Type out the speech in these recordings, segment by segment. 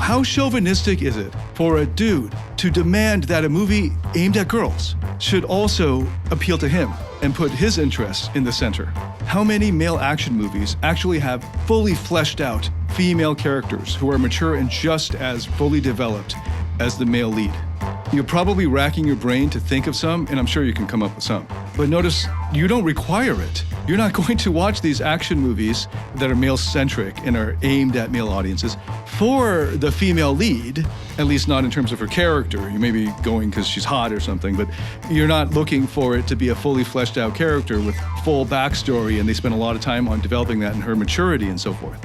How chauvinistic is it for a dude to demand that a movie aimed at girls should also appeal to him and put his interests in the center? How many male action movies actually have fully fleshed out female characters who are mature and just as fully developed as the male lead? You're probably racking your brain to think of some, and I'm sure you can come up with some. But notice, you don't require it. You're not going to watch these action movies that are male-centric and are aimed at male audiences for the female lead, at least not in terms of her character. You may be going because she's hot or something, but you're not looking for it to be a fully fleshed out character with full backstory, and they spend a lot of time on developing that in her maturity and so forth.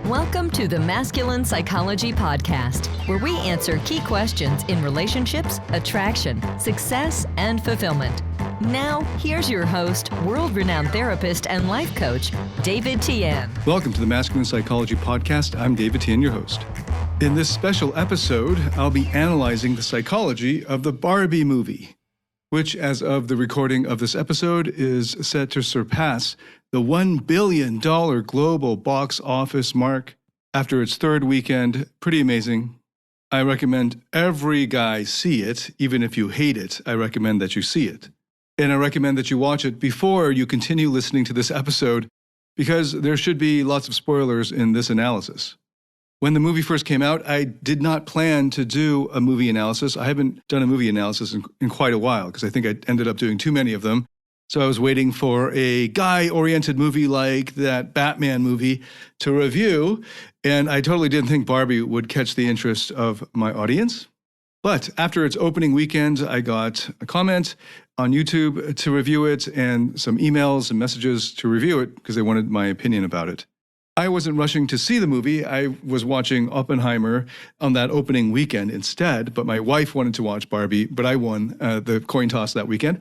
Welcome to the Masculine Psychology Podcast, where we answer key questions in relationships, attraction, success, and fulfillment. Now, here's your host, world-renowned therapist and life coach, David Tien. Welcome to the Masculine Psychology Podcast. I'm David Tien, your host. In this special episode, I'll be analyzing the psychology of the Barbie movie, which, as of the recording of this episode, is set to surpass the $1 billion global box office mark after its third weekend. Pretty amazing. I recommend every guy see it. Even if you hate it, I recommend that you see it. And I recommend that you watch it before you continue listening to this episode, because there should be lots of spoilers in this analysis. When the movie first came out, I did not plan to do a movie analysis. I haven't done a movie analysis in quite a while, because I think I ended up doing too many of them. So I was waiting for a guy-oriented movie like that Batman movie to review, and I totally didn't think Barbie would catch the interest of my audience. But after its opening weekend, I got a comment on YouTube to review it and some emails and messages to review it because they wanted my opinion about it. I wasn't rushing to see the movie. I was watching Oppenheimer on that opening weekend instead, but my wife wanted to watch Barbie, but I won the coin toss that weekend,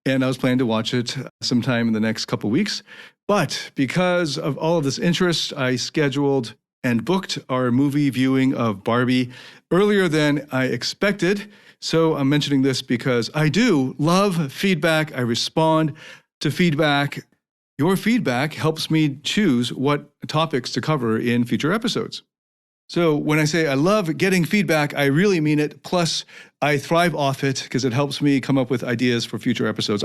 and I was planning to watch it sometime in the next couple weeks. But because of all of this interest, I scheduled and booked our movie viewing of Barbie earlier than I expected. So I'm mentioning this because I do love feedback. I respond to feedback. Your feedback helps me choose what topics to cover in future episodes. So when I say I love getting feedback, I really mean it. Plus, I thrive off it because it helps me come up with ideas for future episodes.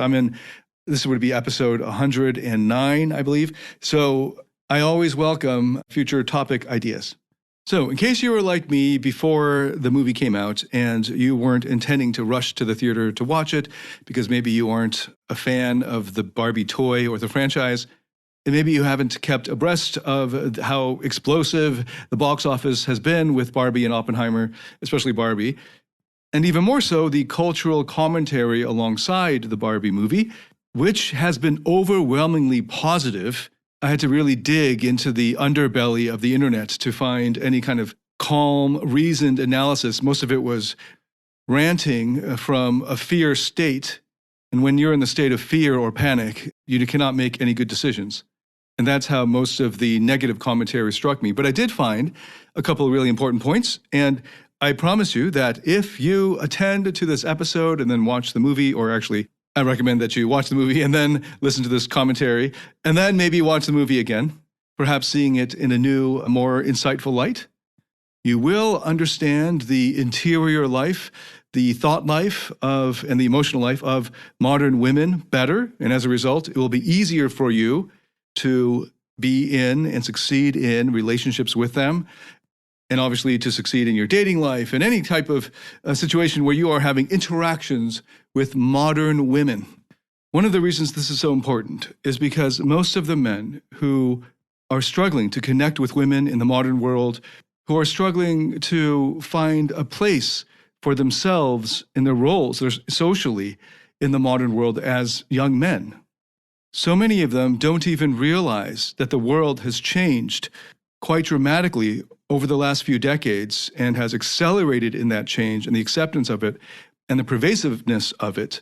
This would be episode 109, I believe. So I always welcome future topic ideas. So in case you were like me before the movie came out and you weren't intending to rush to the theater to watch it because maybe you aren't a fan of the Barbie toy or the franchise, and maybe you haven't kept abreast of how explosive the box office has been with Barbie and Oppenheimer, especially Barbie, and even more so the cultural commentary alongside the Barbie movie, which has been overwhelmingly positive. I had to really dig into the underbelly of the internet to find any kind of calm, reasoned analysis. Most of it was ranting from a fear state. And when you're in the state of fear or panic, you cannot make any good decisions. And that's how most of the negative commentary struck me. But I did find a couple of really important points. And I promise you that if you attend to this episode and then watch the movie, or actually, I recommend that you watch the movie and then listen to this commentary, and then maybe watch the movie again, perhaps seeing it in a new, more insightful light. You will understand the interior life, the thought life and the emotional life of modern women better, and as a result, it will be easier for you to be in and succeed in relationships with them, and obviously to succeed in your dating life and any type of situation where you are having interactions with modern women. One of the reasons this is so important is because most of the men who are struggling to connect with women in the modern world, who are struggling to find a place for themselves in their roles socially in the modern world as young men, so many of them don't even realize that the world has changed quite dramatically over the last few decades and has accelerated in that change and the acceptance of it and the pervasiveness of it.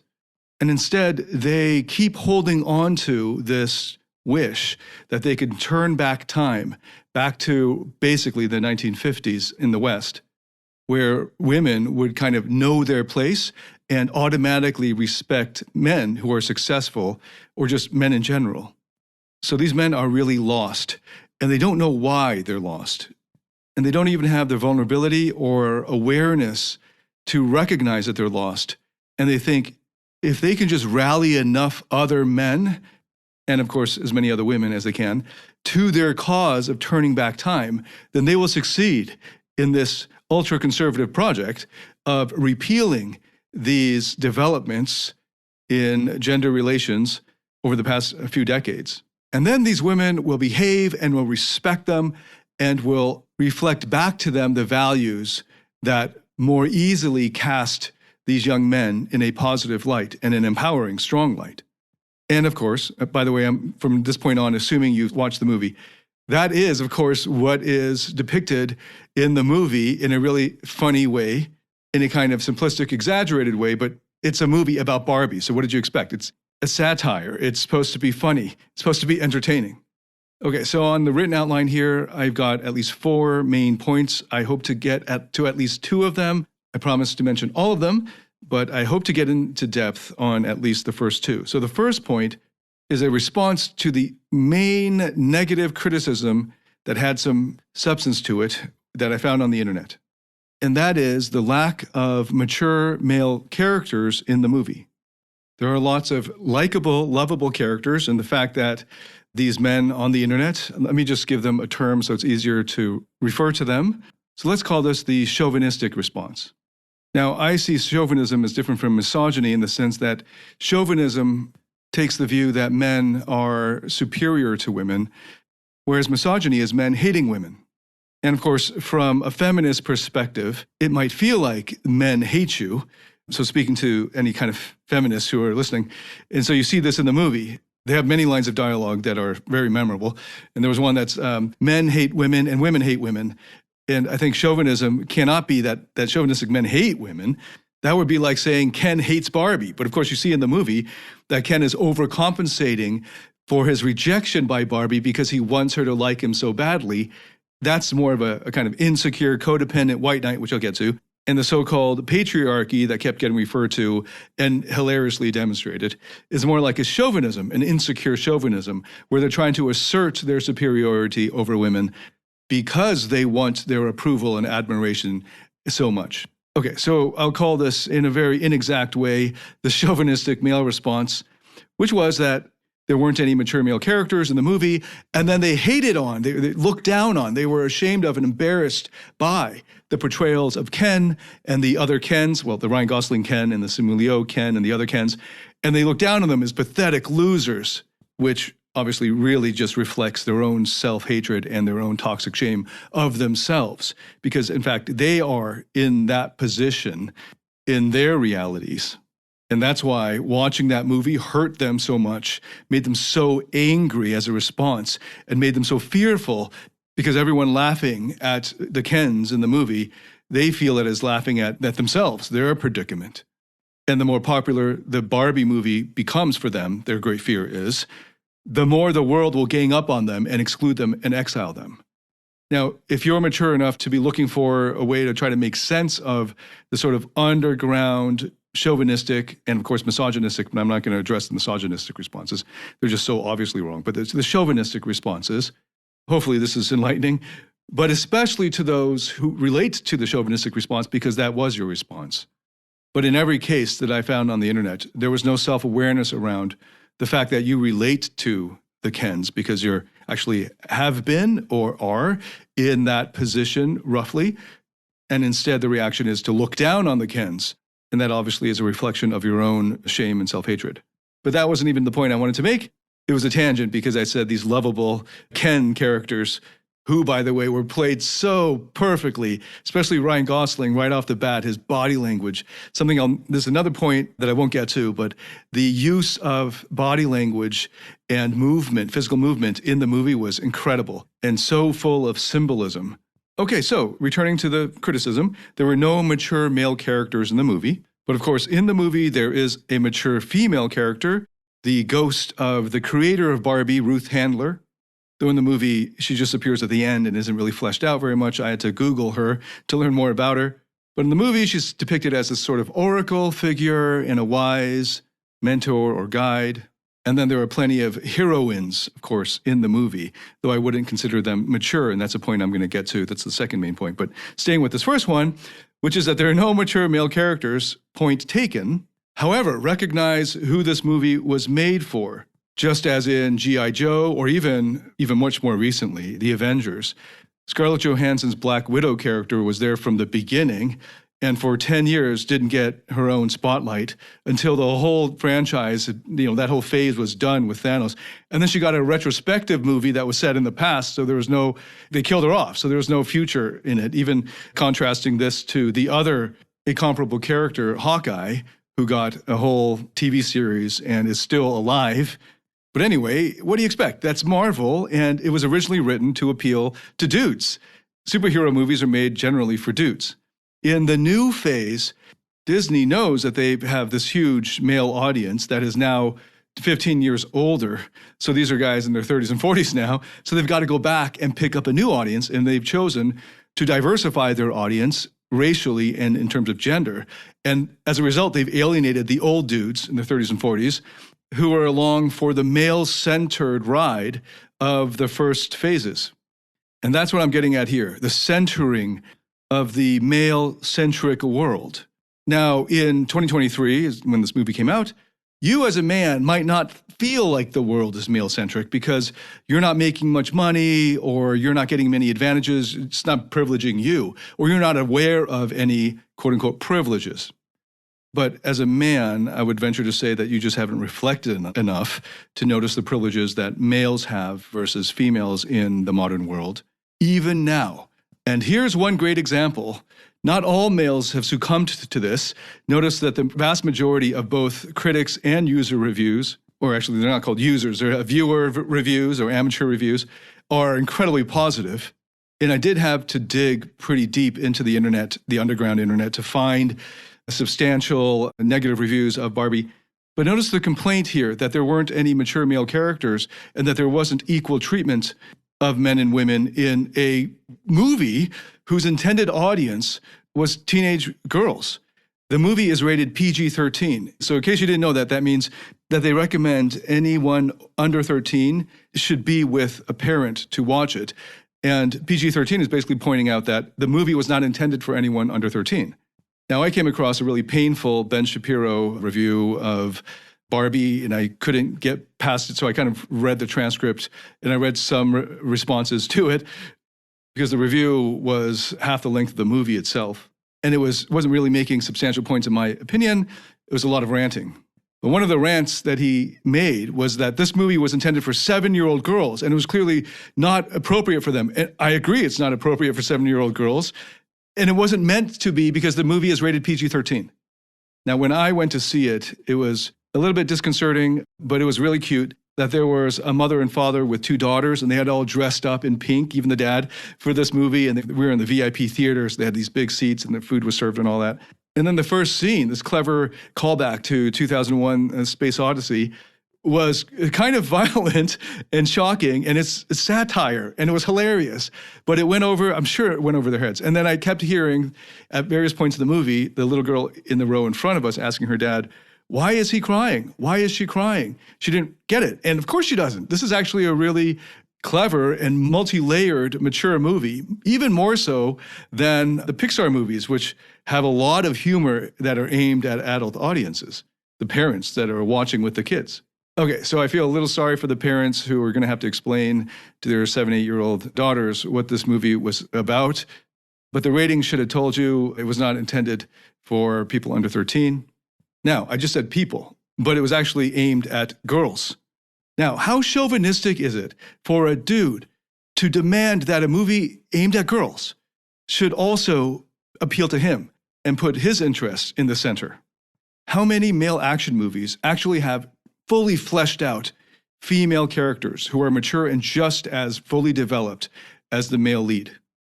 And instead, they keep holding on to this wish that they could turn back time, back to basically the 1950s in the West, where women would kind of know their place and automatically respect men who are successful or just men in general. So these men are really lost, and they don't know why they're lost. and they don't even have the vulnerability or awareness to recognize that they're lost. And they think if they can just rally enough other men, and of course as many other women as they can, to their cause of turning back time, then they will succeed in this ultra-conservative project of repealing these developments in gender relations over the past few decades. And then these women will behave and will respect them and will reflect back to them the values that more easily cast these young men in a positive light and an empowering, strong light. And of course, by the way, I'm from this point on assuming you've watched the movie. That is, of course, what is depicted in the movie in a really funny way, in a kind of simplistic, exaggerated way, but it's a movie about Barbie. So what did you expect? It's a satire. It's supposed to be funny. It's supposed to be entertaining. Okay, so on the written outline here, I've got at least 4 main points. I hope to get to at least 2 of them. I promise to mention all of them, but I hope to get into depth on at least the first 2. So the first point is a response to the main negative criticism that had some substance to it that I found on the internet. And that is the lack of mature male characters in the movie. There are lots of likable, lovable characters, and the fact that these men on the internet, let me just give them a term so it's easier to refer to them. So let's call this the chauvinistic response. Now, I see chauvinism as different from misogyny in the sense that chauvinism takes the view that men are superior to women, whereas misogyny is men hating women. And of course, from a feminist perspective, it might feel like men hate you. So speaking to any kind of feminists who are listening, and so you see this in the movie. They have many lines of dialogue that are very memorable. And there was one that's men hate women and women hate women. And I think chauvinism cannot be that chauvinistic men hate women. That would be like saying Ken hates Barbie. But of course, you see in the movie that Ken is overcompensating for his rejection by Barbie because he wants her to like him so badly. That's more of a kind of insecure, codependent white knight, which I'll get to. And the so-called patriarchy that kept getting referred to and hilariously demonstrated is more like a chauvinism, an insecure chauvinism, where they're trying to assert their superiority over women because they want their approval and admiration so much. Okay, so I'll call this in a very inexact way the chauvinistic male response, which was that there weren't any mature male characters in the movie, and then they hated on, they looked down on, they were ashamed of and embarrassed by the portrayals of Ken and the other Kens, well, the Ryan Gosling Ken and the Simu Liu Ken and the other Kens, and they looked down on them as pathetic losers, which obviously really just reflects their own self-hatred and their own toxic shame of themselves, because in fact, they are in that position in their realities. And that's why watching that movie hurt them so much, made them so angry as a response, and made them so fearful because everyone laughing at the Kens in the movie, they feel it as laughing at themselves, their predicament. And the more popular the Barbie movie becomes for them, their great fear is, the more the world will gang up on them and exclude them and exile them. Now, if you're mature enough to be looking for a way to try to make sense of the sort of underground chauvinistic and, of course, misogynistic, but I'm not going to address the misogynistic responses. They're just so obviously wrong. But the chauvinistic responses, hopefully this is enlightening, but especially to those who relate to the chauvinistic response because that was your response. But in every case that I found on the internet, there was no self-awareness around the fact that you relate to the Kens because you're actually have been or are in that position roughly. And instead, the reaction is to look down on the Kens. And that obviously is a reflection of your own shame and self-hatred. But that wasn't even the point I wanted to make. It was a tangent because I said these lovable Ken characters, who, by the way, were played so perfectly, especially Ryan Gosling right off the bat, his body language. There's another point that I won't get to, but the use of body language and movement, physical movement in the movie was incredible and so full of symbolism. Okay, so returning to the criticism, there were no mature male characters in the movie. But of course, in the movie, there is a mature female character, the ghost of the creator of Barbie, Ruth Handler. Though in the movie, she just appears at the end and isn't really fleshed out very much. I had to Google her to learn more about her. But in the movie, she's depicted as this sort of oracle figure and a wise mentor or guide. And then there are plenty of heroines, of course, in the movie, though I wouldn't consider them mature, and that's a point I'm going to get to. That's the second main point. But staying with this first one, which is that there are no mature male characters, point taken. However, recognize who this movie was made for, just as in G.I. Joe, or even much more recently, The Avengers. Scarlett Johansson's Black Widow character was there from the beginning, and for 10 years didn't get her own spotlight until the whole franchise, that whole phase was done with Thanos. And then she got a retrospective movie that was set in the past, so they killed her off, so there was no future in it, even contrasting this to the other incomparable character, Hawkeye, who got a whole TV series and is still alive. But anyway, what do you expect? That's Marvel, and it was originally written to appeal to dudes. Superhero movies are made generally for dudes. In the new phase, Disney knows that they have this huge male audience that is now 15 years older. So these are guys in their 30s and 40s now. So they've got to go back and pick up a new audience, and they've chosen to diversify their audience racially and in terms of gender. And as a result, they've alienated the old dudes in their 30s and 40s who are along for the male-centered ride of the first phases. And that's what I'm getting at here, the centering of the male-centric world. Now, in 2023, when this movie came out, you as a man might not feel like the world is male-centric because you're not making much money, or you're not getting many advantages. It's not privileging you, or you're not aware of any quote-unquote privileges. But as a man, I would venture to say that you just haven't reflected enough to notice the privileges that males have versus females in the modern world, even now. And here's one great example. Not all males have succumbed to this. Notice that the vast majority of both critics and user reviews, or actually they're not called users, they're viewer reviews or amateur reviews, are incredibly positive. And I did have to dig pretty deep into the internet, the underground internet, to find substantial negative reviews of Barbie. But notice the complaint here that there weren't any mature male characters and that there wasn't equal treatment of men and women in a movie whose intended audience was teenage girls. The movie is rated PG-13. So in case you didn't know that, that means that they recommend anyone under 13 should be with a parent to watch it. And PG-13 is basically pointing out that the movie was not intended for anyone under 13. Now, I came across a really painful Ben Shapiro review of Barbie, and I couldn't get past it, so I kind of read the transcript, and I read some responses to it, because the review was half the length of the movie itself, and it wasn't really making substantial points in my opinion. It was a lot of ranting. But one of the rants that he made was that this movie was intended for 7-year-old girls, and it was clearly not appropriate for them. And I agree it's not appropriate for 7-year-old girls, and it wasn't meant to be because the movie is rated PG-13. Now, when I went to see it, it was a little bit disconcerting, but it was really cute that there was a mother and father with 2 daughters, and they had all dressed up in pink, even the dad, for this movie. And we were in the VIP theater, so they had these big seats, and the food was served and all that. And then the first scene, this clever callback to 2001 Space Odyssey, was kind of violent and shocking, and it's satire, and it was hilarious. But it went over, I'm sure it went over their heads. And then I kept hearing, at various points in the movie, the little girl in the row in front of us asking her dad, "Why is he crying? Why is she crying?" She didn't get it. And of course she doesn't. This is actually a really clever and multi-layered, mature movie, even more so than the Pixar movies, which have a lot of humor that are aimed at adult audiences, the parents that are watching with the kids. Okay, so I feel a little sorry for the parents who are going to have to explain to their 7, 8-year-old daughters what this movie was about. But the rating should have told you it was not intended for people under 13. Now, I just said people, but it was actually aimed at girls. Now, how chauvinistic is it for a dude to demand that a movie aimed at girls should also appeal to him and put his interests in the center? How many male action movies actually have fully fleshed out female characters who are mature and just as fully developed as the male lead?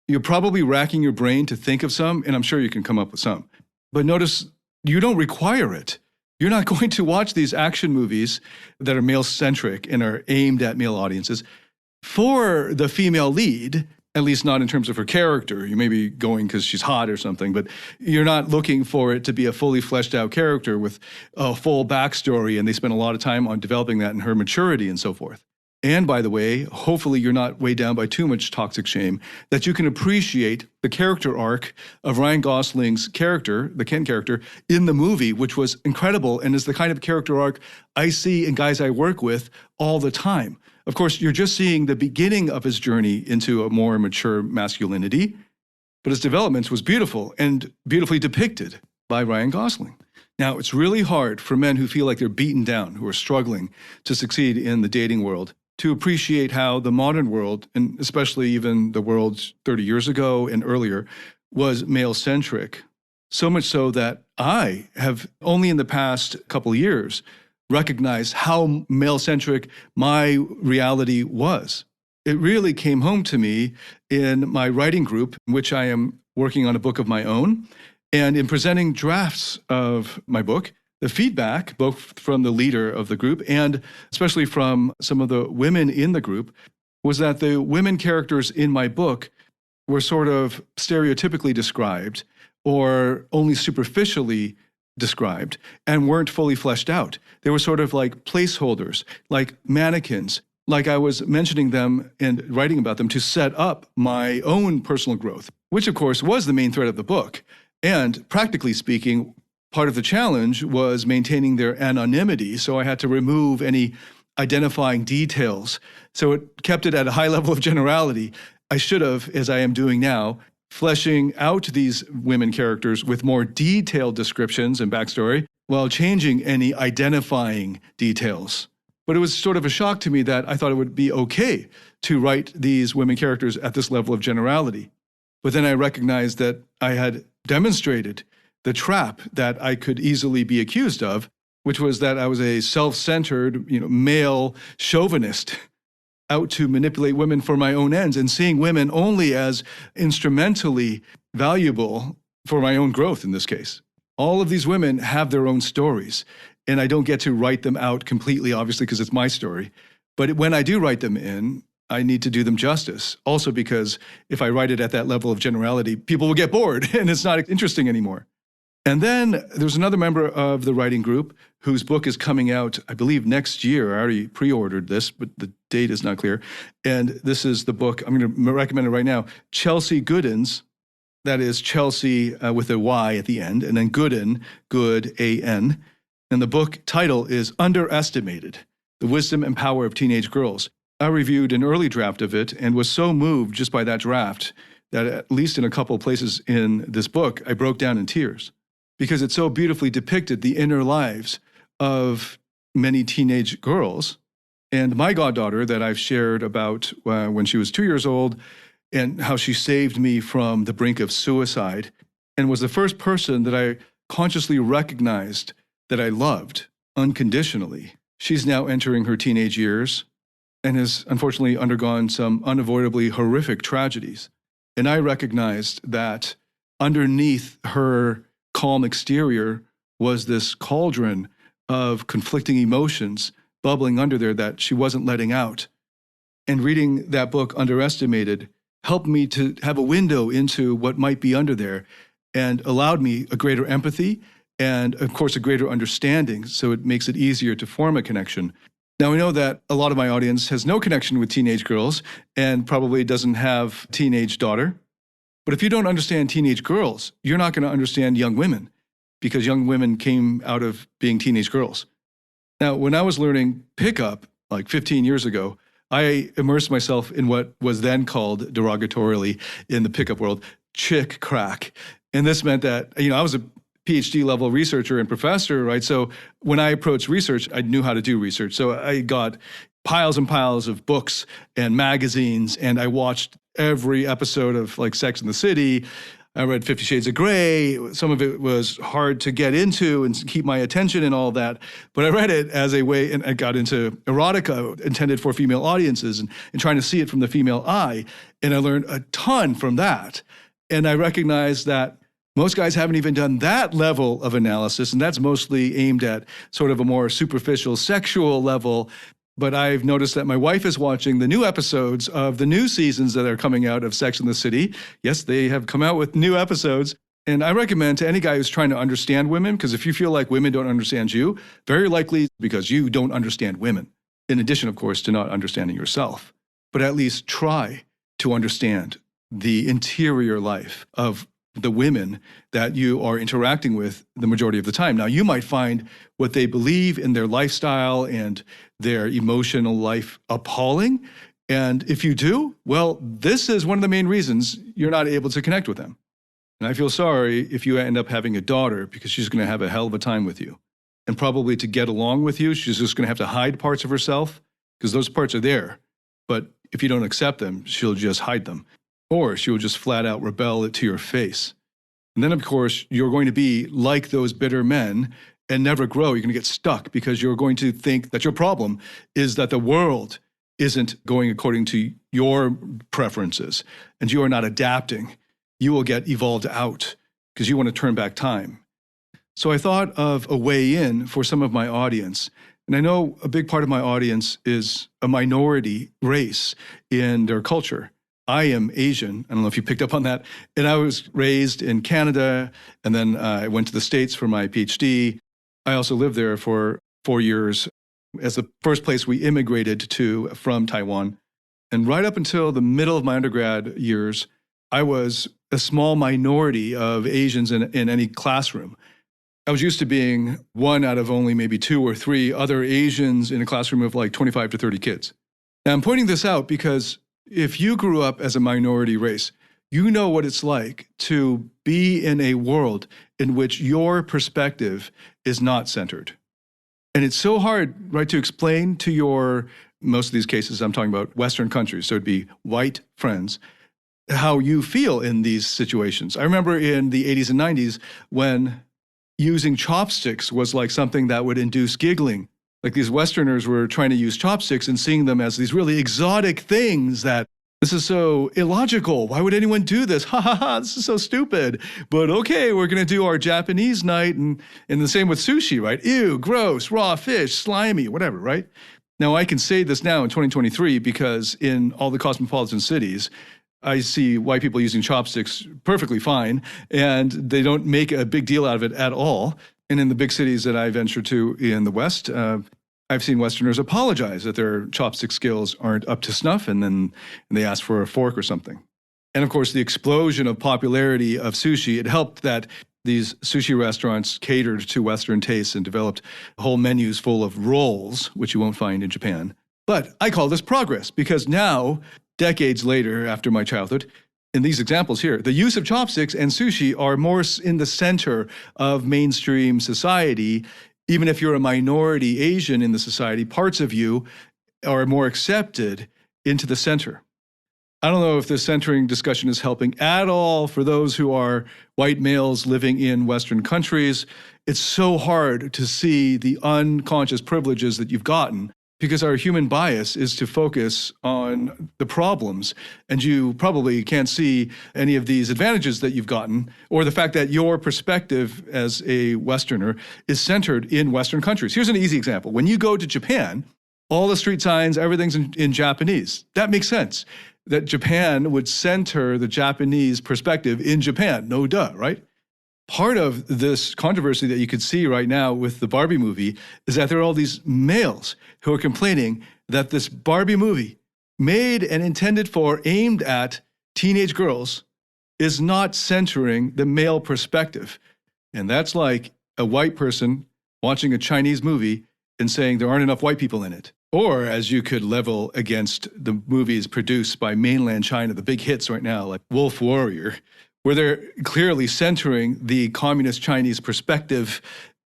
You're probably racking your brain to think of some, and I'm sure you can come up with some. But notice, you don't require it. You're not going to watch these action movies that are male-centric and are aimed at male audiences for the female lead At least not in terms of her character. You may be going because she's hot or something, but you're not looking for it to be a fully fleshed out character with a full backstory, and they spend a lot of time on developing that in her maturity and so forth. And by the way, hopefully you're not weighed down by too much toxic shame, that you can appreciate the character arc of Ryan Gosling's character, the Ken character, in the movie, which was incredible and is the kind of character arc I see in guys I work with all the time. Of course, you're just seeing the beginning of his journey into a more mature masculinity, but his development was beautiful and beautifully depicted by Ryan Gosling. Now, it's really hard for men who feel like they're beaten down, who are struggling to succeed in the dating world, to appreciate how the modern world, and especially even the world 30 years ago and earlier, was male-centric. So much so that I have only in the past couple of years recognize how male-centric my reality was. It really came home to me in my writing group, in which I am working on a book of my own. And in presenting drafts of my book, the feedback, both from the leader of the group and especially from some of the women in the group, was that the women characters in my book were sort of stereotypically described or only superficially described and weren't fully fleshed out. They were sort of like placeholders, like mannequins, like I was mentioning them and writing about them to set up my own personal growth, which of course was the main thread of the book. And practically speaking, part of the challenge was maintaining their anonymity, so I had to remove any identifying details. So it kept it at a high level of generality. I should have, as I am doing now, fleshing out these women characters with more detailed descriptions and backstory while changing any identifying details. But it was sort of a shock to me that I thought it would be okay to write these women characters at this level of generality. But then I recognized that I had demonstrated the trap that I could easily be accused of, which was that I was a self-centered, male chauvinist out to manipulate women for my own ends and seeing women only as instrumentally valuable for my own growth in this case. All of these women have their own stories, and I don't get to write them out completely, obviously, because it's my story. But when I do write them in, I need to do them justice. Also because if I write it at that level of generality, people will get bored and it's not interesting anymore. And then there's another member of the writing group whose book is coming out, I believe, next year. I already pre-ordered this, but the date is not clear. And this is the book, I'm going to recommend it right now, Chelsea Gooden's. That is Chelsea with a Y at the end, and then Gooden, good, A-N. And the book title is Underestimated, The Wisdom and Power of Teenage Girls. I reviewed an early draft of it and was so moved just by that draft that at least in a couple of places in this book, I broke down in tears, because it so beautifully depicted the inner lives of many teenage girls. And my goddaughter that I've shared about when she was 2 years old and how she saved me from the brink of suicide and was the first person that I consciously recognized that I loved unconditionally. She's now entering her teenage years and has unfortunately undergone some unavoidably horrific tragedies. And I recognized that underneath her calm exterior was this cauldron of conflicting emotions bubbling under there that she wasn't letting out. And reading that book, Underestimated, helped me to have a window into what might be under there and allowed me a greater empathy and, of course, a greater understanding, so it makes it easier to form a connection. Now, we know that a lot of my audience has no connection with teenage girls and probably doesn't have a teenage daughter. But if you don't understand teenage girls, you're not going to understand young women, because young women came out of being teenage girls. Now, when I was learning pickup like 15 years ago, I immersed myself in what was then called derogatorily in the pickup world, chick crack. And this meant that, I was a PhD level researcher and professor, right? So when I approached research, I knew how to do research. So I got piles and piles of books and magazines, and I watched every episode of like Sex and the City. I read 50 Shades of Grey. Some of it was hard to get into and keep my attention and all that. But I read it as a way, and I got into erotica intended for female audiences and trying to see it from the female eye. And I learned a ton from that. And I recognized that most guys haven't even done that level of analysis, and that's mostly aimed at sort of a more superficial sexual level. but I've noticed that my wife is watching the new episodes of the new seasons that are coming out of Sex and the City. Yes, they have come out with new episodes. And I recommend to any guy who's trying to understand women, because if you feel like women don't understand you, very likely because you don't understand women, in addition, of course, to not understanding yourself. But at least try to understand the interior life of the women that you are interacting with the majority of the time. Now, you might find what they believe in their lifestyle and their emotional life appalling. And if you do, well, this is one of the main reasons you're not able to connect with them. And I feel sorry if you end up having a daughter, because she's going to have a hell of a time with you. And probably to get along with you, she's just going to have to hide parts of herself, because those parts are there. But if you don't accept them, she'll just hide them. Or she will just flat out rebel it to your face. And then, of course, you're going to be like those bitter men and never grow. You're going to get stuck because you're going to think that your problem is that the world isn't going according to your preferences and you are not adapting. You will get evolved out because you want to turn back time. So I thought of a way in for some of my audience. And I know a big part of my audience is a minority race in their culture. I am Asian. I don't know if you picked up on that. And I was raised in Canada, and then I went to the States for my PhD. I also lived there for 4 years as the first place we immigrated to from Taiwan. And right up until the middle of my undergrad years, I was a small minority of Asians in any classroom. I was used to being one out of only maybe 2 or 3 other Asians in a classroom of like 25 to 30 kids. And I'm pointing this out because if you grew up as a minority race, you know what it's like to be in a world in which your perspective is not centered. And it's so hard, right, to explain to your, most of these cases, I'm talking about Western countries, so it'd be white friends, how you feel in these situations. I remember in the 80s and 90s when using chopsticks was like something that would induce giggling. Like these Westerners were trying to use chopsticks and seeing them as these really exotic things that this is so illogical. Why would anyone do this? Ha ha ha, this is so stupid. But okay, we're going to do our Japanese night and the same with sushi, right? Ew, gross, raw fish, slimy, whatever, right? Now I can say this now in 2023 because in all the cosmopolitan cities, I see white people using chopsticks perfectly fine, and they don't make a big deal out of it at all. And in the big cities that I venture to in the West, I've seen Westerners apologize that their chopstick skills aren't up to snuff, and then they ask for a fork or something. And of course, the explosion of popularity of sushi, it helped that these sushi restaurants catered to Western tastes and developed whole menus full of rolls, which you won't find in Japan. But I call this progress because now, decades later, after my childhood, in these examples here, the use of chopsticks and sushi are more in the center of mainstream society. Even if you're a minority Asian in the society, parts of you are more accepted into the center. I don't know if this centering discussion is helping at all for those who are white males living in Western countries. It's so hard to see the unconscious privileges that you've gotten, because our human bias is to focus on the problems, and you probably can't see any of these advantages that you've gotten, or the fact that your perspective as a Westerner is centered in Western countries. Here's an easy example. When you go to Japan, all the street signs, everything's in Japanese. That makes sense, that Japan would center the Japanese perspective in Japan. No duh, right? Part of this controversy that you could see right now with the Barbie movie is that there are all these males who are complaining that this Barbie movie, made and intended for, aimed at teenage girls, is not centering the male perspective. And that's like a white person watching a Chinese movie and saying there aren't enough white people in it. Or as you could level against the movies produced by mainland China, the big hits right now, like Wolf Warrior, where they're clearly centering the communist Chinese perspective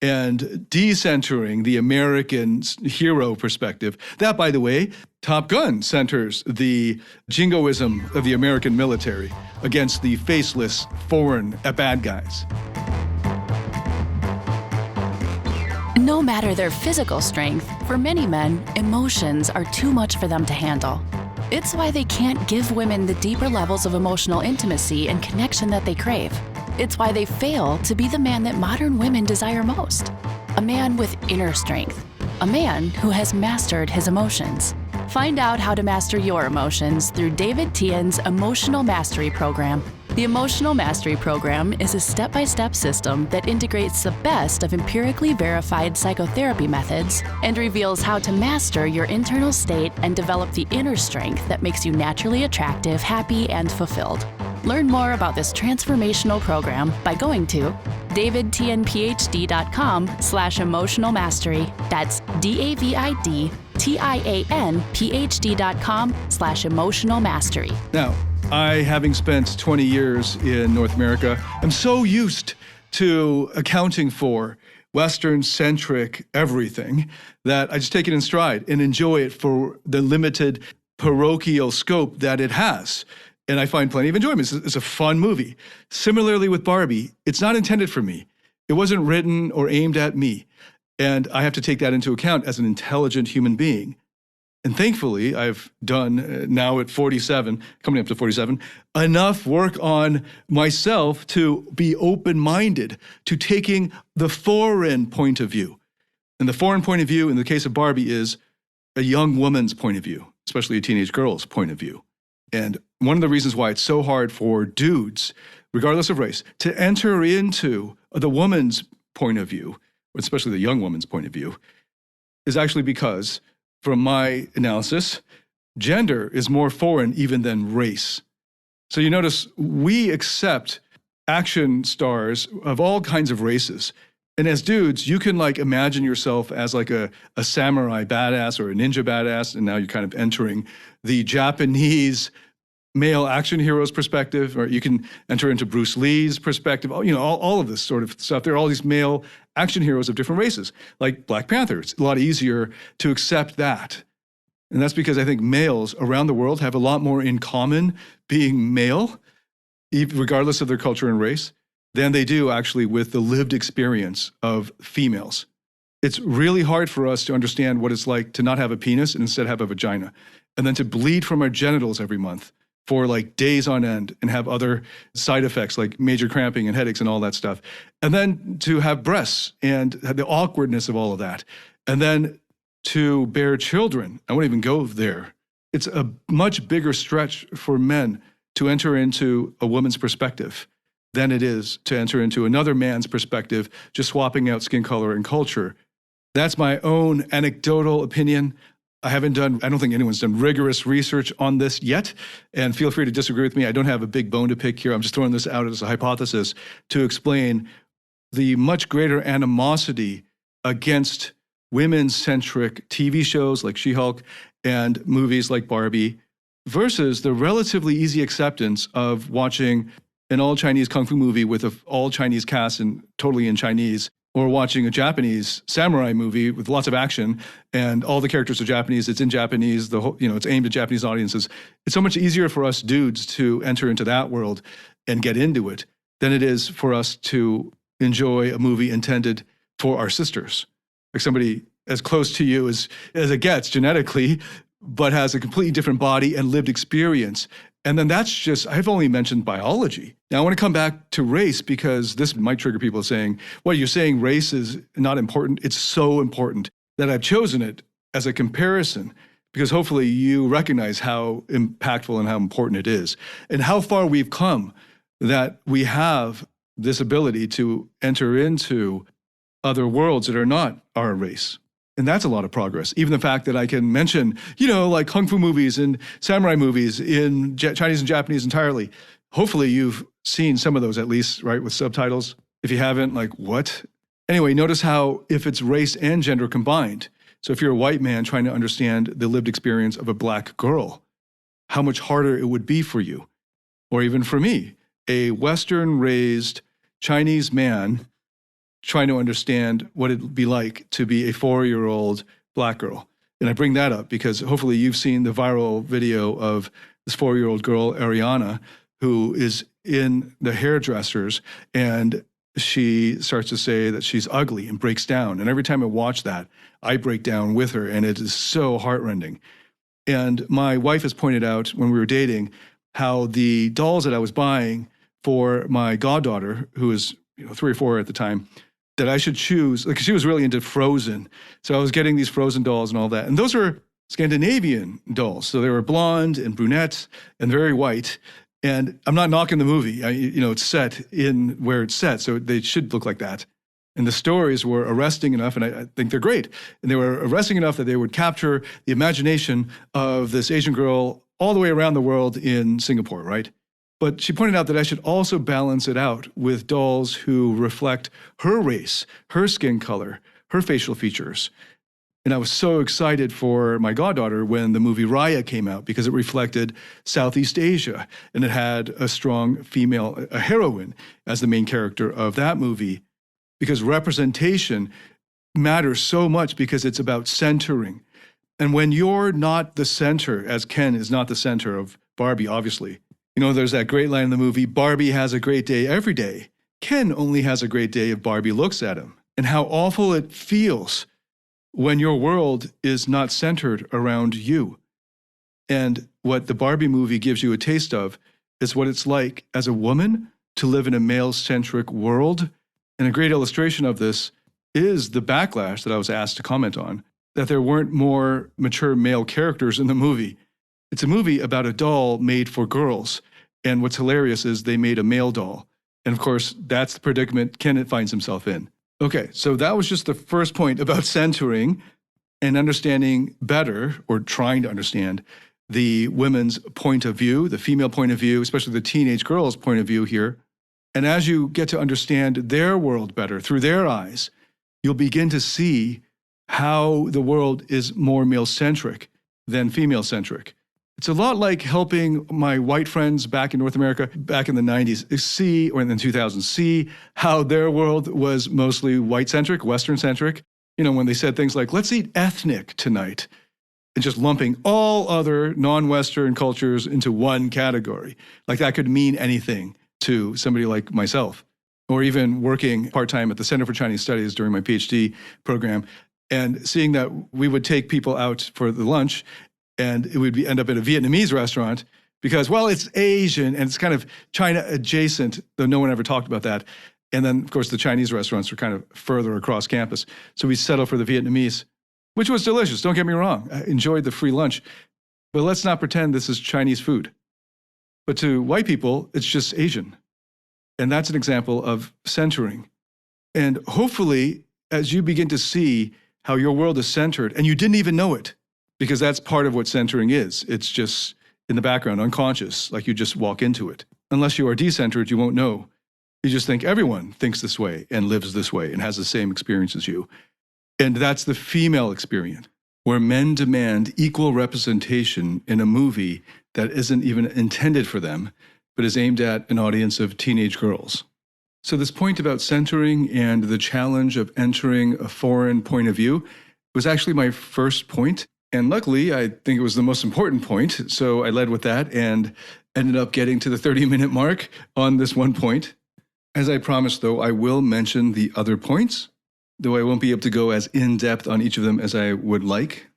and decentering the American hero perspective. That, by the way, Top Gun centers the jingoism of the American military against the faceless foreign bad guys. No matter their physical strength, for many men, emotions are too much for them to handle. It's why they can't give women the deeper levels of emotional intimacy and connection that they crave. It's why they fail to be the man that modern women desire most. A man with inner strength. a man who has mastered his emotions. Find out how to master your emotions through David Tian's Emotional Mastery Program. The Emotional Mastery Program is a step-by-step system that integrates the best of empirically verified psychotherapy methods and reveals how to master your internal state and develop the inner strength that makes you naturally attractive, happy, and fulfilled. Learn more about this transformational program by going to davidtianphd.com/emotional mastery. That's davidtianphd.com/emotional mastery. Now, I, having spent 20 years in North America, am so used to accounting for Western-centric everything that I just take it in stride and enjoy it for the limited parochial scope that it has. And I find plenty of enjoyment. It's a fun movie. Similarly with Barbie, it's not intended for me. It wasn't written or aimed at me. And I have to take that into account as an intelligent human being. And thankfully, I've done, now at 47, coming up to 47, enough work on myself to be open-minded to taking the foreign point of view. And the foreign point of view, in the case of Barbie, is a young woman's point of view, especially a teenage girl's point of view. And one of the reasons why it's so hard for dudes, regardless of race, to enter into the woman's point of view, especially the young woman's point of view, is actually because, from my analysis, gender is more foreign even than race. So you notice we accept action stars of all kinds of races. And as dudes, you can imagine yourself as a samurai badass or a ninja badass, and now you're kind of entering the Japanese male action hero's perspective, or you can enter into Bruce Lee's perspective, all of this sort of stuff. There are all these male action heroes of different races, like Black Panther. It's a lot easier to accept that. And that's because I think males around the world have a lot more in common being male, regardless of their culture and race, than they do actually with the lived experience of females. It's really hard for us to understand what it's like to not have a penis and instead have a vagina, and then to bleed from our genitals every month for days on end and have other side effects like major cramping and headaches and all that stuff. And then to have breasts and have the awkwardness of all of that. And then to bear children. I won't even go there. It's a much bigger stretch for men to enter into a woman's perspective than it is to enter into another man's perspective, just swapping out skin color and culture. That's my own anecdotal opinion. I don't think anyone's done rigorous research on this yet, and feel free to disagree with me. I don't have a big bone to pick here. I'm just throwing this out as a hypothesis to explain the much greater animosity against women-centric TV shows like She-Hulk and movies like Barbie versus the relatively easy acceptance of watching an all-Chinese kung fu movie with an all-Chinese cast and totally in Chinese, or watching a Japanese samurai movie with lots of action and all the characters are Japanese, it's in Japanese, it's aimed at Japanese audiences. It's so much easier for us dudes to enter into that world and get into it than it is for us to enjoy a movie intended for our sisters. Like somebody as close to you as it gets genetically, but has a completely different body and lived experience. And then I've only mentioned biology. Now I want to come back to race because this might trigger people saying, well, you're saying race is not important. It's so important that I've chosen it as a comparison because hopefully you recognize how impactful and how important it is and how far we've come that we have this ability to enter into other worlds that are not our race. And that's a lot of progress. Even the fact that I can mention, like kung fu movies and samurai movies in Chinese and Japanese entirely. Hopefully you've seen some of those at least, right, with subtitles. If you haven't, what? Anyway, notice how if it's race and gender combined. So if you're a white man trying to understand the lived experience of a black girl, how much harder it would be for you. Or even for me, a Western-raised Chinese man trying to understand what it'd be like to be a 4-year-old black girl. And I bring that up because hopefully you've seen the viral video of this 4-year-old girl, Ariana, who is in the hairdressers and she starts to say that she's ugly and breaks down. And every time I watch that, I break down with her and it is so heartrending. And my wife has pointed out when we were dating how the dolls that I was buying for my goddaughter, who was 3 or 4 at the time, that I should choose, like she was really into Frozen. So I was getting these Frozen dolls and all that. And those are Scandinavian dolls. So they were blonde and brunette and very white. And I'm not knocking the movie. It's set in where it's set, so they should look like that. And the stories were arresting enough, and I think they're great. And they were arresting enough that they would capture the imagination of this Asian girl all the way around the world in Singapore, right? But she pointed out that I should also balance it out with dolls who reflect her race, her skin color, her facial features. And I was so excited for my goddaughter when the movie Raya came out because it reflected Southeast Asia and it had a strong female heroine as the main character of that movie. Because representation matters so much because it's about centering. And when you're not the center, as Ken is not the center of Barbie, obviously, there's that great line in the movie, Barbie has a great day every day. Ken only has a great day if Barbie looks at him. And how awful it feels when your world is not centered around you. And what the Barbie movie gives you a taste of is what it's like as a woman to live in a male-centric world. And a great illustration of this is the backlash that I was asked to comment on, that there weren't more mature male characters in the movie. It's a movie about a doll made for girls. And what's hilarious is they made a male doll. And of course, that's the predicament Ken finds himself in. Okay, so that was just the first point about centering and understanding better, or trying to understand, the women's point of view, the female point of view, especially the teenage girl's point of view here. And as you get to understand their world better through their eyes, you'll begin to see how the world is more male-centric than female-centric. It's a lot like helping my white friends back in North America, back in the 90s, see, or in the 2000s, see how their world was mostly white-centric, Western-centric. When they said things like, let's eat ethnic tonight, and just lumping all other non-Western cultures into one category. Like that could mean anything to somebody like myself, or even working part-time at the Center for Chinese Studies during my PhD program, and seeing that we would take people out for the lunch, and it would end up at a Vietnamese restaurant because, well, it's Asian and it's kind of China adjacent, though no one ever talked about that. And then, of course, the Chinese restaurants are kind of further across campus. So we settled for the Vietnamese, which was delicious. Don't get me wrong. I enjoyed the free lunch. But let's not pretend this is Chinese food. But to white people, it's just Asian. And that's an example of centering. And hopefully, as you begin to see how your world is centered, and you didn't even know it, because that's part of what centering is. It's just in the background, unconscious, like you just walk into it. Unless you are decentered, you won't know. You just think everyone thinks this way and lives this way and has the same experience as you. And that's the female experience, where men demand equal representation in a movie that isn't even intended for them, but is aimed at an audience of teenage girls. So this point about centering and the challenge of entering a foreign point of view was actually my first point. And luckily, I think it was the most important point. So I led with that and ended up getting to the 30-minute mark on this one point. As I promised, though, I will mention the other points, though I won't be able to go as in-depth on each of them as I would like.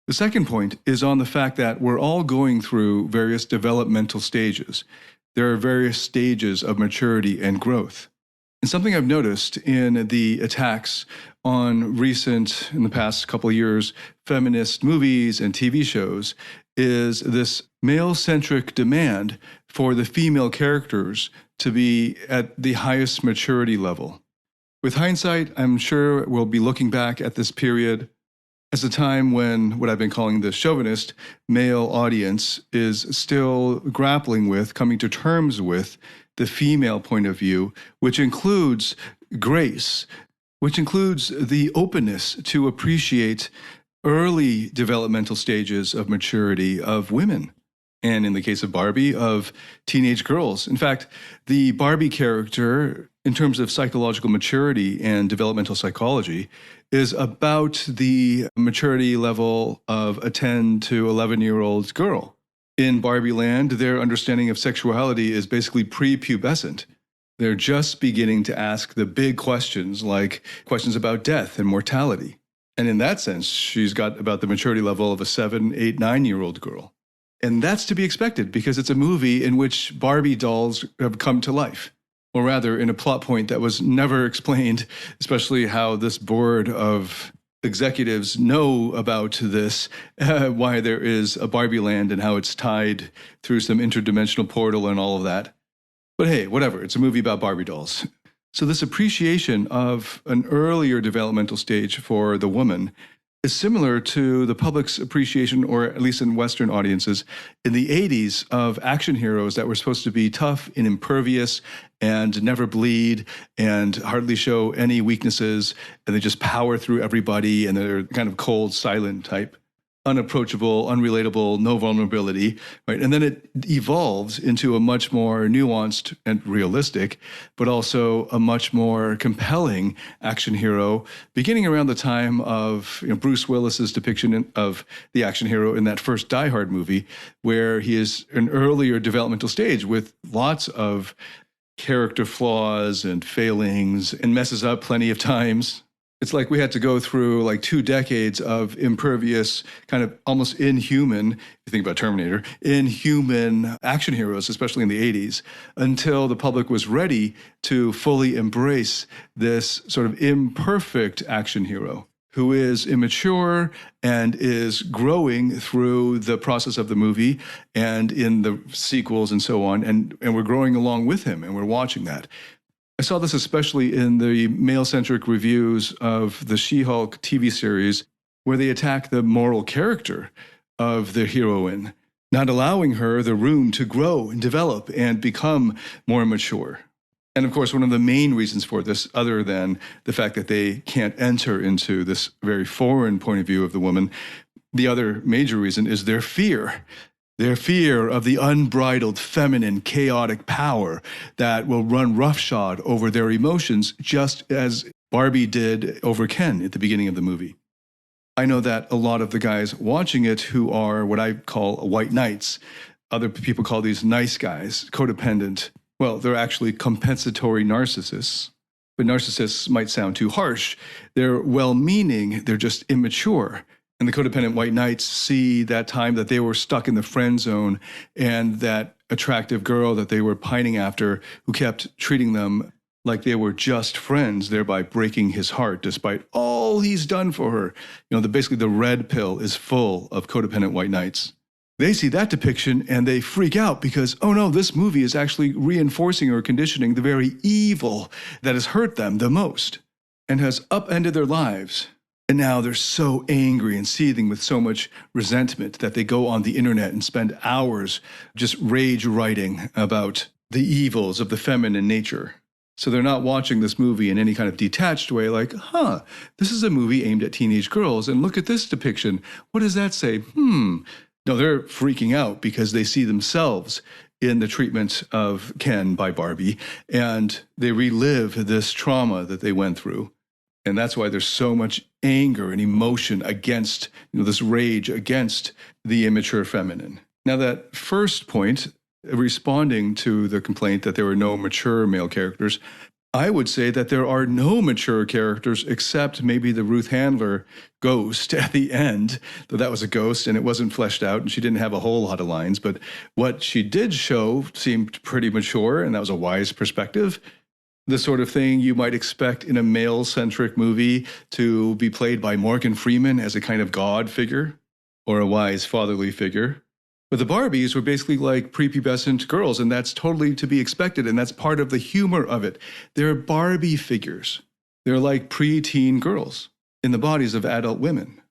The second point is on the fact that we're all going through various developmental stages. There are various stages of maturity and growth. And something I've noticed in the attacks on in the past couple of years, feminist movies and TV shows is this male-centric demand for the female characters to be at the highest maturity level. With hindsight, I'm sure we'll be looking back at this period as a time when what I've been calling the chauvinist male audience is still grappling with, coming to terms with, the female point of view, which includes grace, which includes the openness to appreciate early developmental stages of maturity of women. And in the case of Barbie, of teenage girls. In fact, the Barbie character, in terms of psychological maturity and developmental psychology, is about the maturity level of a 10 to 11-year-old girl. In Barbie land, their understanding of sexuality is basically prepubescent. They're just beginning to ask the big questions, like questions about death and mortality. And in that sense, she's got about the maturity level of a 7, 8, 9-year-old girl. And that's to be expected because it's a movie in which Barbie dolls have come to life. or rather in a plot point that was never explained, especially how this board of executives know about this, why there is a Barbie land and how it's tied through some interdimensional portal and all of that. But hey, whatever, it's a movie about Barbie dolls. So this appreciation of an earlier developmental stage for the woman is similar to the public's appreciation, or at least in Western audiences, in the 80s of action heroes that were supposed to be tough and impervious and never bleed and hardly show any weaknesses, and they just power through everybody, and they're kind of cold, silent type. Unapproachable, unrelatable, no vulnerability, right? And then it evolves into a much more nuanced and realistic, but also a much more compelling action hero, beginning around the time of Bruce Willis's depiction of the action hero in that first Die Hard movie, where he is an earlier developmental stage with lots of character flaws and failings and messes up plenty of times. It's like we had to go through like 2 decades of impervious, kind of almost inhuman, if you think about Terminator, inhuman action heroes, especially in the 80s, until the public was ready to fully embrace this sort of imperfect action hero who is immature and is growing through the process of the movie and in the sequels and so on. And we're growing along with him, and we're watching that. I saw this especially in the male-centric reviews of the She-Hulk TV series, where they attack the moral character of the heroine, not allowing her the room to grow and develop and become more mature. And of course, one of the main reasons for this, other than the fact that they can't enter into this very foreign point of view of the woman, the other major reason is their fear. Their fear of the unbridled, feminine, chaotic power that will run roughshod over their emotions, just as Barbie did over Ken at the beginning of the movie. I know that a lot of the guys watching it who are what I call white knights, other people call these nice guys, codependent. Well, they're actually compensatory narcissists. But narcissists might sound too harsh. They're well-meaning, they're just immature. And the codependent white knights see that time that they were stuck in the friend zone and that attractive girl that they were pining after who kept treating them like they were just friends, thereby breaking his heart despite all he's done for her. Basically the red pill is full of codependent white knights. They see that depiction and they freak out because, oh no, this movie is actually reinforcing or conditioning the very evil that has hurt them the most and has upended their lives. And now they're so angry and seething with so much resentment that they go on the internet and spend hours just rage writing about the evils of the feminine nature. So they're not watching this movie in any kind of detached way, like, this is a movie aimed at teenage girls, and look at this depiction. What does that say? No, they're freaking out because they see themselves in the treatment of Ken by Barbie, and they relive this trauma that they went through. And that's why there's so much anger and emotion against, this rage against the immature feminine. Now, that first point, responding to the complaint that there were no mature male characters, I would say that there are no mature characters except maybe the Ruth Handler ghost at the end, though that was a ghost and it wasn't fleshed out and she didn't have a whole lot of lines. But what she did show seemed pretty mature, and that was a wise perspective. The sort of thing you might expect in a male-centric movie to be played by Morgan Freeman as a kind of god figure or a wise fatherly figure. But the Barbies were basically like prepubescent girls, and that's totally to be expected, and that's part of the humor of it. They're Barbie figures. They're like preteen girls in the bodies of adult women.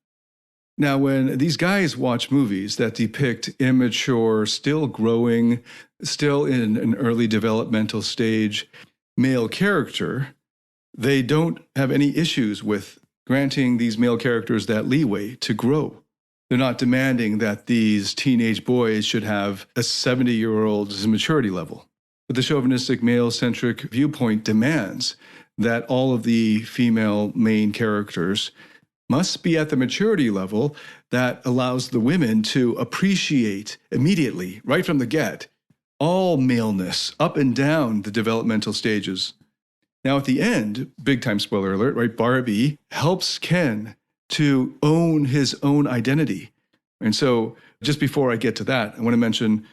Now, when these guys watch movies that depict immature, still growing, still in an early developmental stage, male character, they don't have any issues with granting these male characters that leeway to grow. They're not demanding that these teenage boys should have a 70-year-old's maturity level. But the chauvinistic male-centric viewpoint demands that all of the female main characters must be at the maturity level that allows the women to appreciate immediately, right from the get, all maleness up and down the developmental stages. Now at the end, big time spoiler alert, right? Barbie helps Ken to own his own identity. And so just before I get to that, I want to mention,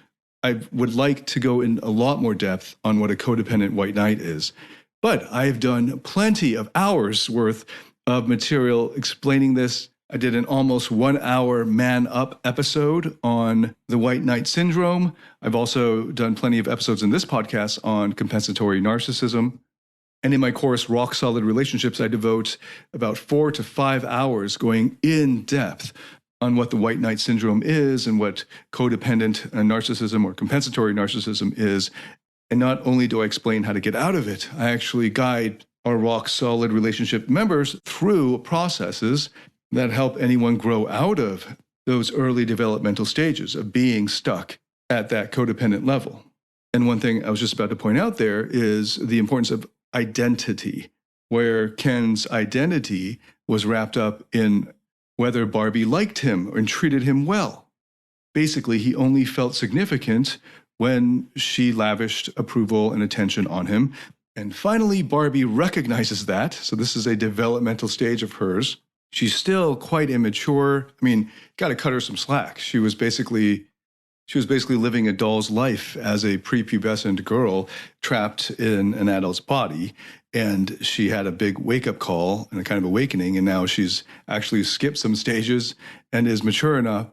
I would like to go in a lot more depth on what a codependent white knight is. But I've done plenty of hours worth of material explaining this. I did an almost 1 hour Man Up episode on the white knight syndrome. I've also done plenty of episodes in this podcast on compensatory narcissism. And in my course, Rock Solid Relationships, I devote about 4 to 5 hours going in depth on what the white knight syndrome is and what codependent narcissism or compensatory narcissism is. And not only do I explain how to get out of it, I actually guide our Rock Solid Relationship members through processes that help anyone grow out of those early developmental stages of being stuck at that codependent level. And one thing I was just about to point out there is the importance of identity, where Ken's identity was wrapped up in whether Barbie liked him and treated him well. Basically, he only felt significant when she lavished approval and attention on him. And finally, Barbie recognizes that. So this is a developmental stage of hers. She's still quite immature. I mean, got to cut her some slack. She was basically living a doll's life as a prepubescent girl trapped in an adult's body. And she had a big wake-up call and a kind of awakening. And now she's actually skipped some stages and is mature enough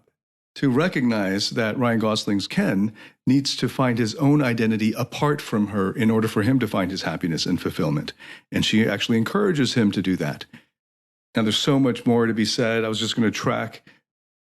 to recognize that Ryan Gosling's Ken needs to find his own identity apart from her in order for him to find his happiness and fulfillment. And she actually encourages him to do that. Now, there's so much more to be said. I was just going to track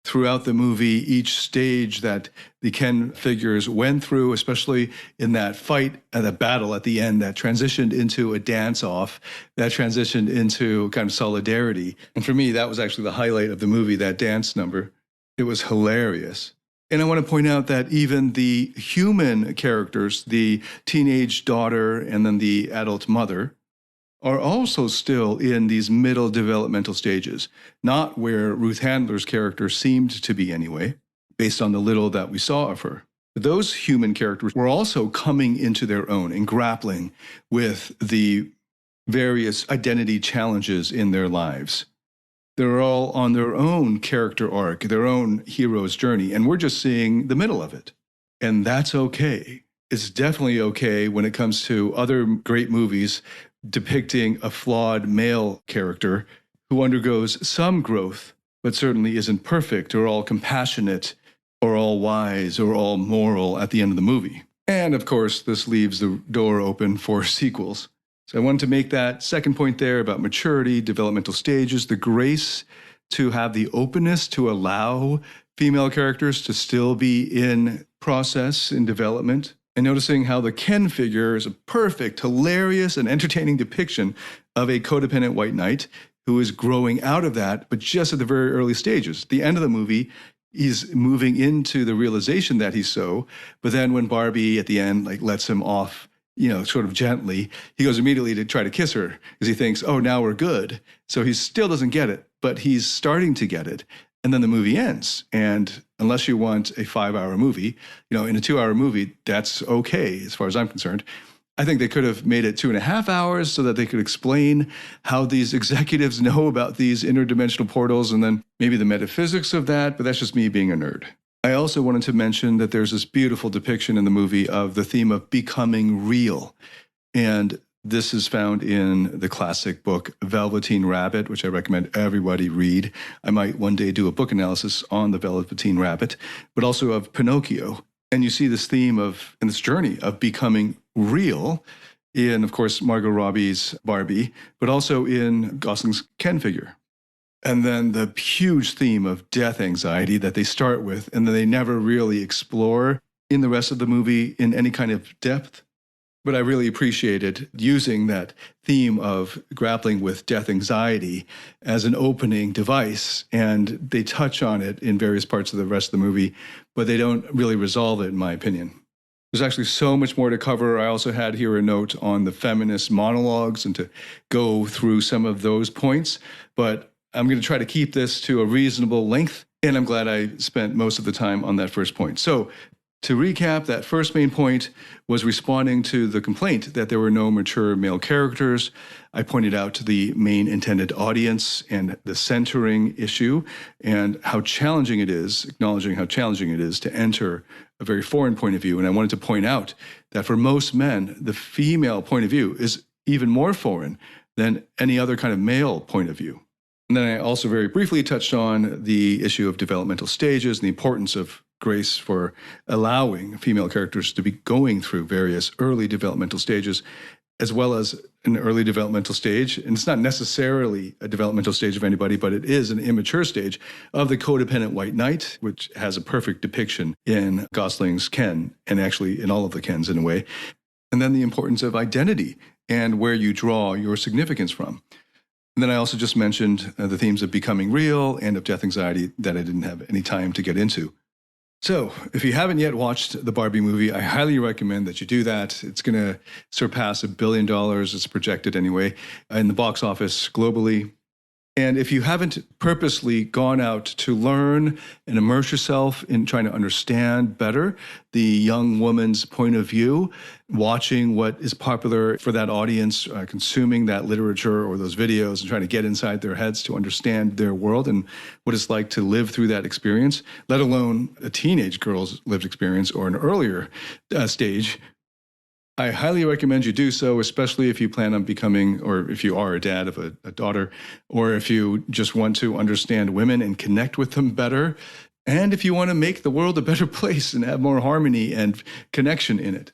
throughout the movie each stage that the Ken figures went through, especially in that fight and the battle at the end that transitioned into a dance-off, that transitioned into kind of solidarity. And for me, that was actually the highlight of the movie, that dance number. It was hilarious. And I want to point out that even the human characters, the teenage daughter and then the adult mother, are also still in these middle developmental stages, not where Ruth Handler's character seemed to be anyway, based on the little that we saw of her. Those human characters were also coming into their own and grappling with the various identity challenges in their lives. They're all on their own character arc, their own hero's journey, and we're just seeing the middle of it. And that's okay. It's definitely okay when it comes to other great movies depicting a flawed male character who undergoes some growth, but certainly isn't perfect or all compassionate or all wise or all moral at the end of the movie. And of course, this leaves the door open for sequels. So I wanted to make that second point there about maturity, developmental stages, the grace to have the openness to allow female characters to still be in process, in development, and noticing how the Ken figure is a perfect, hilarious, and entertaining depiction of a codependent white knight who is growing out of that, but just at the very early stages. At the end of the movie, he's moving into the realization that he's so, but then when Barbie at the end lets him off, sort of gently, he goes immediately to try to kiss her because he thinks, oh, now we're good. So he still doesn't get it, but he's starting to get it. And then the movie ends. And unless you want a 5-hour movie, in a 2-hour movie, that's okay as far as I'm concerned. I think they could have made it 2.5 hours so that they could explain how these executives know about these interdimensional portals and then maybe the metaphysics of that, but that's just me being a nerd. I also wanted to mention that there's this beautiful depiction in the movie of the theme of becoming real. And this is found in the classic book Velveteen Rabbit, which I recommend everybody read. I might one day do a book analysis on the Velveteen Rabbit, but also of Pinocchio. And you see this theme and this journey of becoming real in, of course, Margot Robbie's Barbie, but also in Gosling's Ken figure. And then the huge theme of death anxiety that they start with, and then they never really explore in the rest of the movie in any kind of depth. But I really appreciated using that theme of grappling with death anxiety as an opening device. And they touch on it in various parts of the rest of the movie, but they don't really resolve it, in my opinion. There's actually so much more to cover. I also had here a note on the feminist monologues and to go through some of those points. But I'm going to try to keep this to a reasonable length. And I'm glad I spent most of the time on that first point. So to recap, that first main point was responding to the complaint that there were no mature male characters. I pointed out to the main intended audience and the centering issue and how challenging it is, acknowledging how challenging it is to enter a very foreign point of view. And I wanted to point out that for most men, the female point of view is even more foreign than any other kind of male point of view. And then I also very briefly touched on the issue of developmental stages and the importance of grace for allowing female characters to be going through various early developmental stages, as well as an early developmental stage. And it's not necessarily a developmental stage of anybody, but it is an immature stage of the codependent white knight, which has a perfect depiction in Gosling's Ken, and actually in all of the Kens in a way. And then the importance of identity and where you draw your significance from. And then I also just mentioned the themes of becoming real and of death anxiety that I didn't have any time to get into. So if you haven't yet watched the Barbie movie, I highly recommend that you do that. It's going to surpass $1 billion, it's projected anyway, in the box office globally. And if you haven't purposely gone out to learn and immerse yourself in trying to understand better the young woman's point of view, watching what is popular for that audience, consuming that literature or those videos and trying to get inside their heads to understand their world and what it's like to live through that experience, let alone a teenage girl's lived experience or an earlier stage, I highly recommend you do so, especially if you plan on becoming, or if you are a dad of a daughter, or if you just want to understand women and connect with them better, and if you want to make the world a better place and have more harmony and connection in it.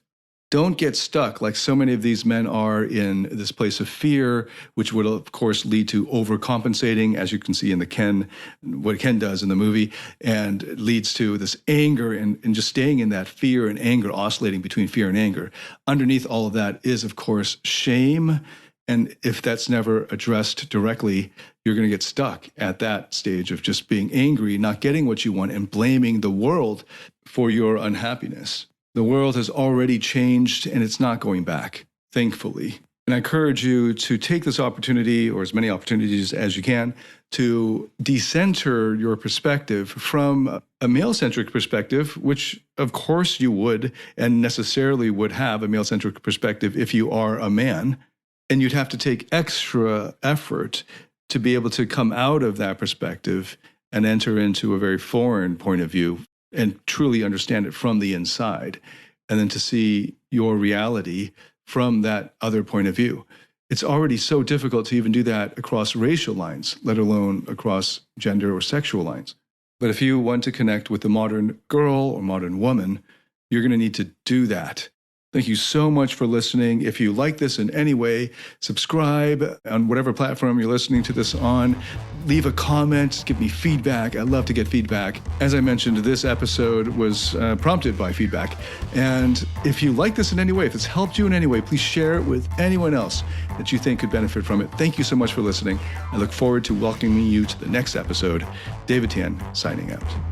Don't get stuck like so many of these men are in this place of fear, which would, of course, lead to overcompensating, as you can see in the Ken, what Ken does in the movie, and it leads to this anger and just staying in that fear and anger, oscillating between fear and anger. Underneath all of that is, of course, shame. And if that's never addressed directly, you're going to get stuck at that stage of just being angry, not getting what you want, and blaming the world for your unhappiness. The world has already changed, and it's not going back, thankfully. And I encourage you to take this opportunity, or as many opportunities as you can, to decenter your perspective from a male-centric perspective, which of course you would and necessarily would have a male-centric perspective if you are a man. And you'd have to take extra effort to be able to come out of that perspective and enter into a very foreign point of view and truly understand it from the inside, and then to see your reality from that other point of view. It's already so difficult to even do that across racial lines, let alone across gender or sexual lines. But if you want to connect with the modern girl or modern woman, you're going to need to do that. Thank you so much for listening. If you like this in any way, subscribe on whatever platform you're listening to this on. Leave a comment, give me feedback. I love to get feedback. As I mentioned, this episode was prompted by feedback. And if you like this in any way, if it's helped you in any way, please share it with anyone else that you think could benefit from it. Thank you so much for listening. I look forward to welcoming you to the next episode. David Tian, signing out.